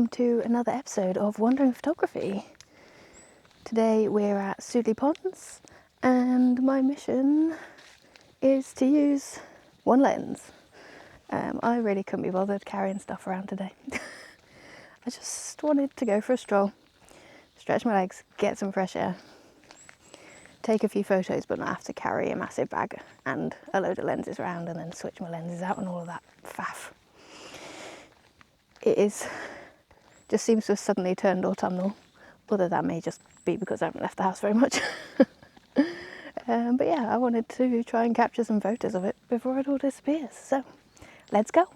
welcome to another episode of Wandering Photography. Today we're at Soudley Ponds and my mission is to use one lens. I really couldn't be bothered carrying stuff around today. I just wanted to go for a stroll, stretch my legs, get some fresh air, take a few photos but not have to carry a massive bag and a load of lenses around and then switch my lenses out and all of that faff. Just seems to have suddenly turned autumnal, although that may just be because I haven't left the house very much. But yeah, I wanted to try and capture some photos of it before it all disappears, so let's go.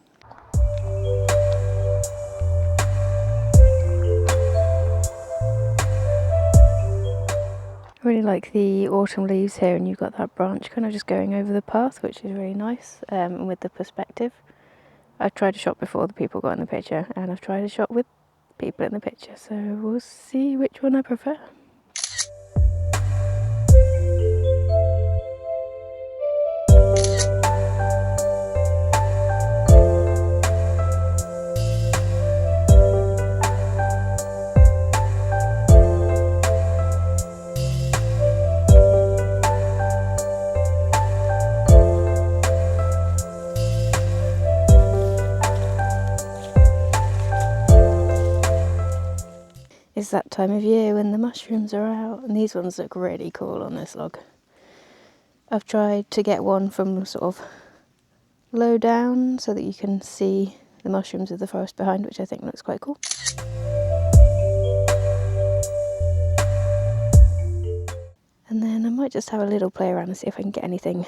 I really like the autumn leaves here, and you've got that branch kind of just going over the path, which is really nice, with the perspective. I've tried a shot before the people got in the picture, and I've tried a shot with people in the picture, so we'll see which one I prefer. It's that time of year when the mushrooms are out, and these ones look really cool on this log. I've tried to get one from sort of low down so that you can see the mushrooms of the forest behind, which I think looks quite cool. And then I might just have a little play around and see if I can get anything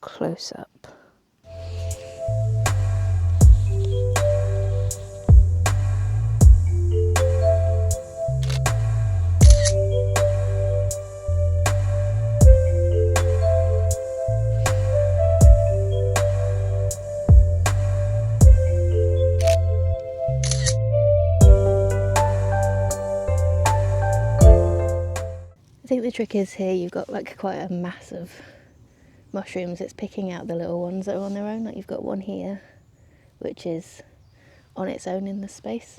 close up. I think the trick is here you've got like quite a mass of mushrooms. It's picking out the little ones that are on their own. Like you've got one here which is on its own in the space,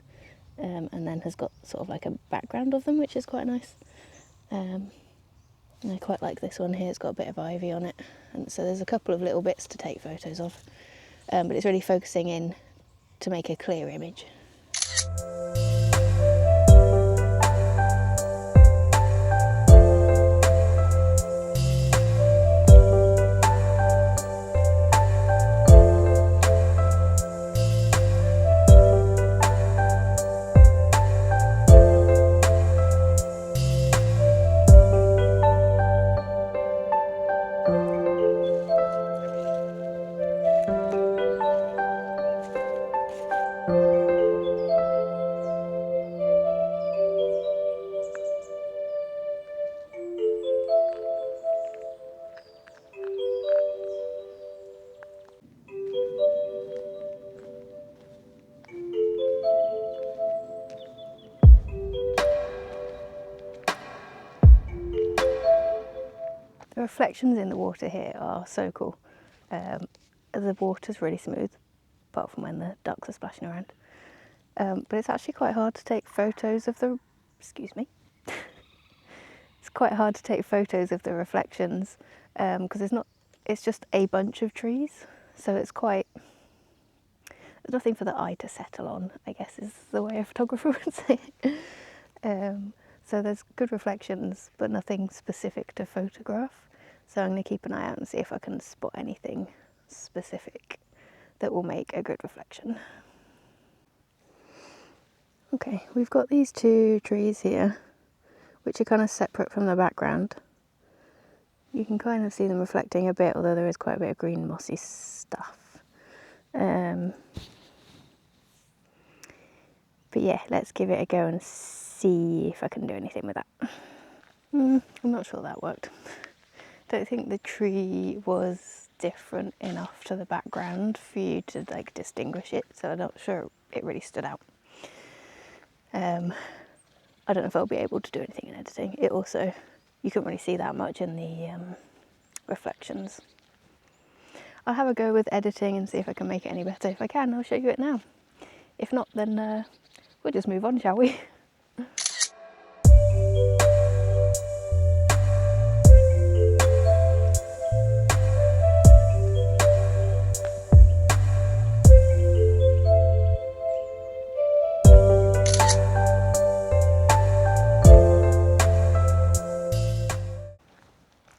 and then has got sort of like a background of them, which is quite nice. And I quite like this one here. It's got a bit of ivy on it, and so there's a couple of little bits to take photos of, but it's really focusing in to make a clear image. The reflections in the water here are so cool. The water's really smooth, apart from when the ducks are splashing around. But it's actually quite hard to take photos of the... Excuse me. It's quite hard to take photos of the reflections because it's just a bunch of trees, so it's quite... There's nothing for the eye to settle on, I guess is the way a photographer would say it. So there's good reflections, but nothing specific to photograph. So I'm going to keep an eye out and see if I can spot anything specific that will make a good reflection. Okay, we've got these two trees here, which are kind of separate from the background. You can kind of see them reflecting a bit, although there is quite a bit of green mossy stuff. But yeah, let's give it a go and see if I can do anything with that. I'm not sure that worked. Don't think the tree was different enough to the background for you to like distinguish it, so I'm not sure it really stood out. I don't know if I'll be able to do anything in editing. It also, you couldn't really see that much in the reflections. I'll have a go with editing and see if I can make it any better. If I can, I'll show you it now. If not, then We'll just move on, shall we?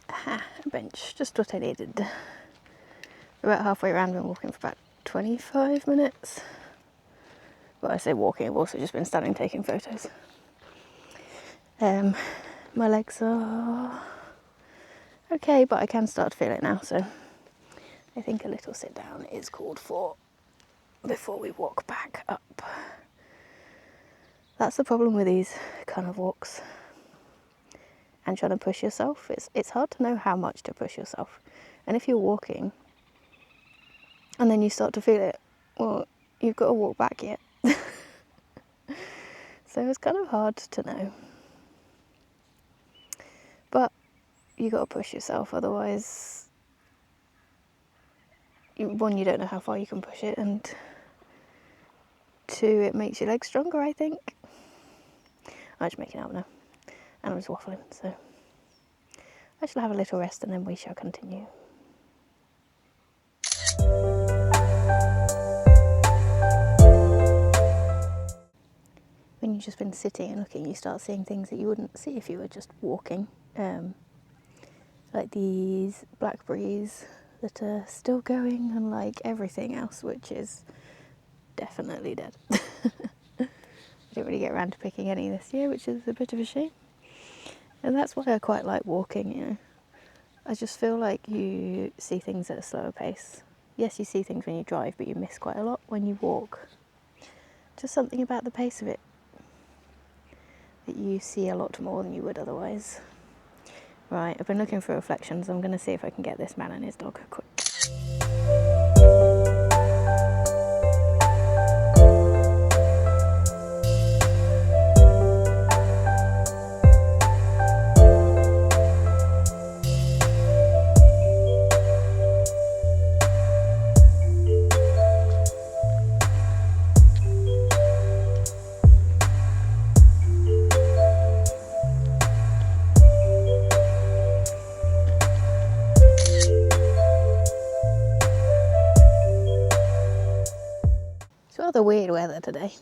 Aha, a bench, just what I needed. About halfway around, been walking for about 25 minutes. Well, I say walking, I've also just been standing taking photos. My legs are okay, but I can start to feel it now, so I think a little sit down is called for before we walk back up. That's the problem with these kind of walks and trying to push yourself. It's hard to know how much to push yourself. And if you're walking and then you start to feel it, well, you've got to walk back yet. So it's kind of hard to know. But you got to push yourself, otherwise, one, you don't know how far you can push it, and two, it makes your legs stronger, I think. I'm just making out now, and I'm just waffling, so I shall have a little rest and then we shall continue. When you've just been sitting and looking, you start seeing things that you wouldn't see if you were just walking. Like these blackberries that are still going, and like everything else which is definitely dead. I didn't really get around to picking any this year, which is a bit of a shame. And that's why I quite like walking, you know. I just feel like you see things at a slower pace. Yes, you see things when you drive, but you miss quite a lot when you walk. Just something about the pace of it that you see a lot more than you would otherwise. Right, I've been looking for reflections. I'm going to see if I can get this man and his dog quick. It's rather weird weather today.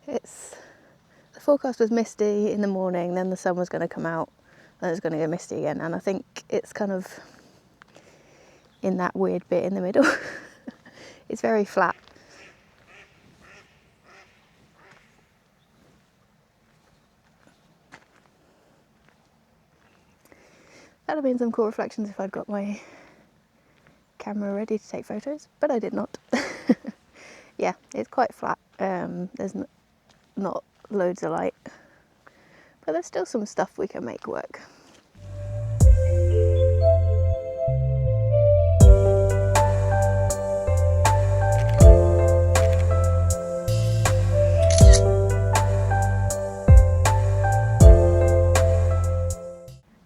The forecast was misty in the morning, then the sun was going to come out, and it was going to go misty again, and I think it's kind of in that weird bit in the middle. It's very flat. That would have been some cool reflections if I'd got my camera ready to take photos, but I did not. Yeah, it's quite flat. There's not loads of light, but there's still some stuff we can make work.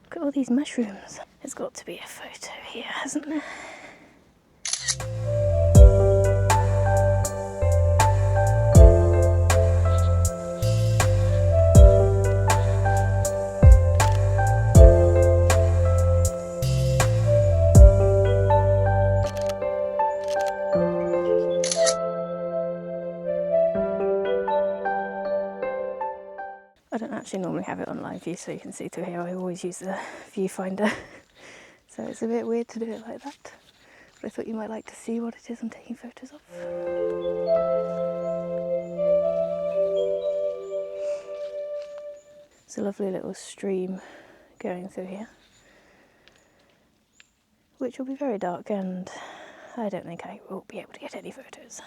Look at all these mushrooms. There's got to be a photo here, hasn't there? I don't actually normally have it on live view so you can see through here. I always use the viewfinder, so it's a bit weird to do it like that. But I thought you might like to see what it is I'm taking photos of. It's a lovely little stream going through here, which will be very dark, and I don't think I will be able to get any photos.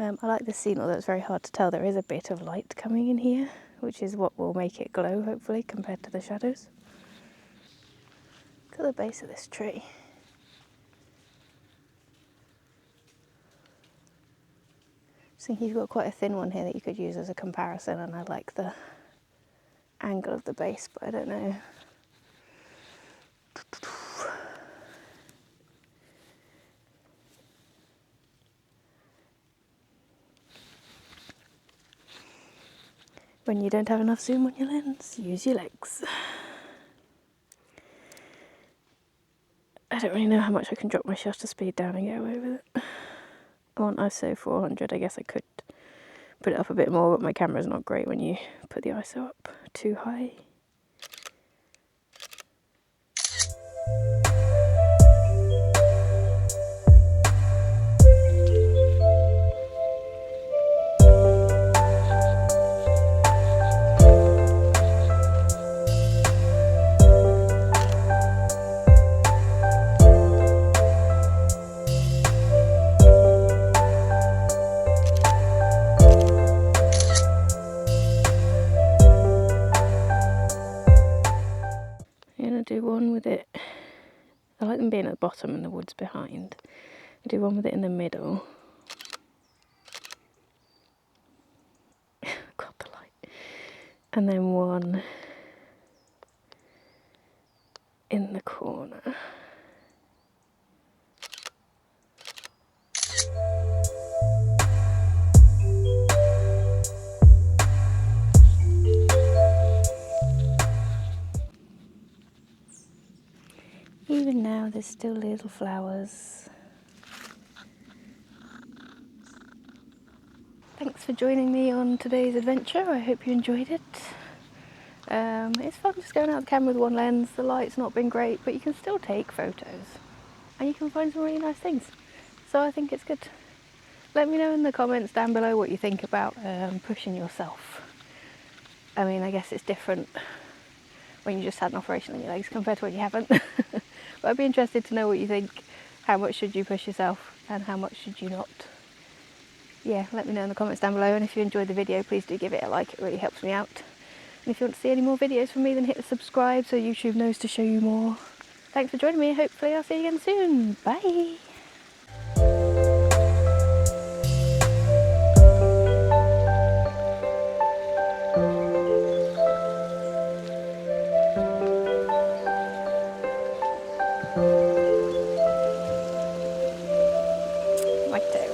I like this scene, although it's very hard to tell. There is a bit of light coming in here, which is what will make it glow, hopefully, compared to the shadows. Look at the base of this tree. I think you've got quite a thin one here that you could use as a comparison, and I like the angle of the base, but I don't know. When you don't have enough zoom on your lens, use your legs. I don't really know how much I can drop my shutter speed down and get away with it. On ISO 400, I guess I could put it up a bit more, but my camera's not great when you put the ISO up too high. I'm going to do one with it. I like them being at the bottom and the woods behind. I do one with it in the middle. Got the light. And then one in the corner. Even now there's still little flowers. Thanks for joining me on today's adventure. I hope you enjoyed it. It's fun just going out with the camera with one lens. The light's not been great, but you can still take photos. And you can find some really nice things. So I think it's good. Let me know in the comments down below what you think about pushing yourself. I mean, I guess it's different when you just had an operation on your legs compared to when you haven't. But I'd be interested to know what you think. How much should you push yourself and how much should you not? Yeah, let me know in the comments down below, and if you enjoyed the video, please do give it a like, it really helps me out. And if you want to see any more videos from me, then hit the subscribe so YouTube knows to show you more. Thanks for joining me, hopefully I'll see you again soon. Bye! Righto.